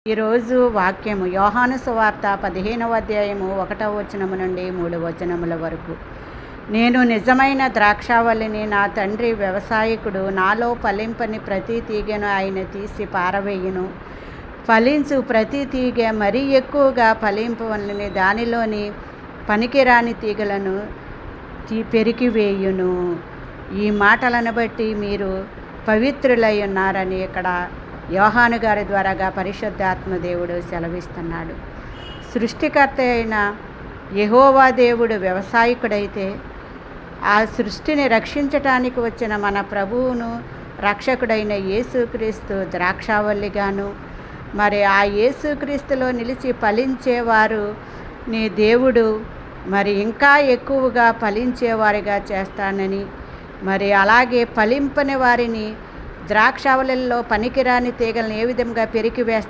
ఈరోజు వాక్యము యోహాను సువార్త 15వ అధ్యాయము 1వ వచనము నుండి 3వ వచనముల వరకు. నేను నిజమైన ద్రాక్షావల్లిని, నా తండ్రి వ్యవసాయకుడు. నాలో ఫలింపని ప్రతి తీగను ఆయన తీసి పారవేయును. ఫలించు ప్రతి తీగ మరీ ఎక్కువగా ఫలింపవలనని దానిలోని పనికిరాని తీగలను పెరికివేయును. ఈ మాటలను బట్టి మీరు పవిత్రులై ఉన్నారని ఇక్కడ యోహాను గారి ద్వారాగా పరిశుద్ధాత్మ దేవుడు సెలవిస్తున్నాడు. సృష్టికర్త అయిన యెహోవా దేవుడు వ్యవసాయకుడైతే, ఆ సృష్టిని రక్షించటానికి వచ్చిన మన ప్రభువును రక్షకుడైన యేసుక్రీస్తు ద్రాక్షావల్లిగాను, మరి ఆ యేసుక్రీస్తులో నిలిచి ఫలించేవారు నీ దేవుడు మరి ఇంకా ఎక్కువగా ఫలించేవారిగా చేస్తానని, మరి అలాగే ఫలింపని వారిని ద్రాక్షావళిలో పనికిరాని తీగలను ఏ విధంగా పెరికివేస్తాను